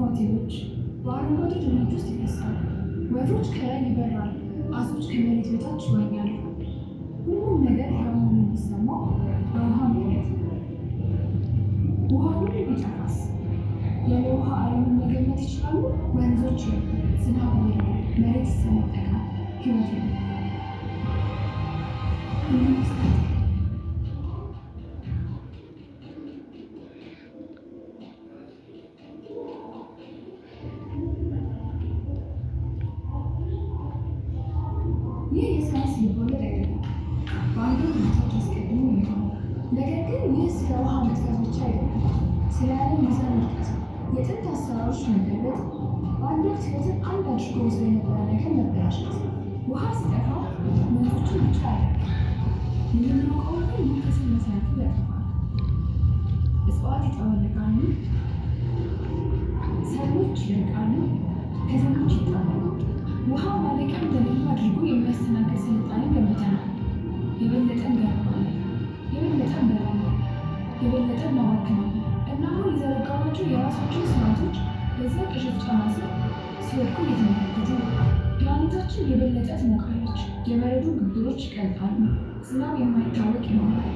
ፏፏቴዎች በአረንጓዴ ደኖች ውስጥ ይፈሳሉ። ወፎች ከላይ ይበራሉ፣ አሶች ከመሬት በታች ይዋኛሉ። ሁሉም ነገር ሕያው ሆኖ የሚሰማው በውሃ ምክንያት ነው። ውሃ ሁሉ ቢጠፋስ? ያለ ውሃ ዓለምን መገመት ይችላሉ? ወንዞች የሉ፣ ዝናብ የለም፣ መሬት ይሰነጠቃል፣ ሕይወት የለም። ሁሉም ይስታል። ይህ የሳይንስ ልቦለድ አይደለም። በአንድ ወቅት አስቀድሞ የሚሆነው ነገር ግን ይህ ስለ ውሃ መጥፋት ብቻ አይደለም። ስለ ዓለም ሚዛን መርቀት፣ የጥንት አሰራሮች መገለጥ፣ በአንድ ወቅት ሕይወትን አንድ አድርጎ ይዞ የነበረ ነገር መበላሸት። ውሃ ሲጠፋ ወንዞቹን ብቻ አያደርግም። የምናውቀውን ሁሉ ከስር መሰረቱ ያጠፋል። እጽዋት ይጠወልጋሉ፣ ሰብሎች ይደርቃሉ፣ ከተሞች ይጣበቃሉ። ውሃ ማለቂያ እንደሌለው አድርጎ የሚያስተናግድ ስልጣኔ ገንብተናል። የበለጠ እንገነባለን፣ የበለጠ እንበላለን፣ የበለጠ እናባክናለን እና አሁን የዘረጋናቸው የራሳቸው ስርዓቶች በዚያ ቅዠት ጫና ስር ሲወድቁ እየተመለከቱ ነው። ፕላኔታችን የበለጠ ትሞቃለች፣ የበረዶ ግግሮች ይቀልጣሉ፣ ዝናብ የማይታወቅ ይሆናል።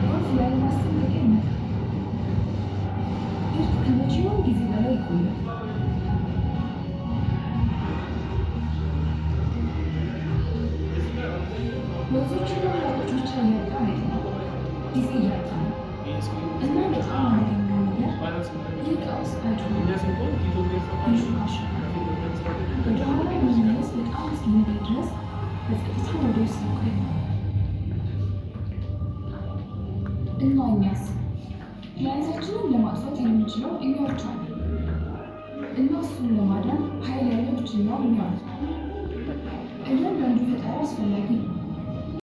ጎርፍ ያለ ማስጠንቀቂያ ይመጣል። ድርቅ ከመቼውም ጊዜ በላይ ይቆያል። ወንዞችና ሐይቆች ብቻ እያጣን አይደለም፣ ጊዜ እያጣን ነው። እና በጣም አደገኛው ነገር ይህ ቀውስ አይጮህም፣ ይንሾካሾካል። ወደኋላ መመለስ በጣም እስኪመጣ ድረስ በጸጥታ ወደ ውስጥ ይቆያል። እና እኛስ ፕላኔታችንን ለማጥፋት የምንችለው እኛ ብቻ ነን። እና እሱን ለማዳን ኃይል ያለው ብቸኛው እኛ ነን። እያንዳንዱ ፈጣሪ አስፈላጊ ነው።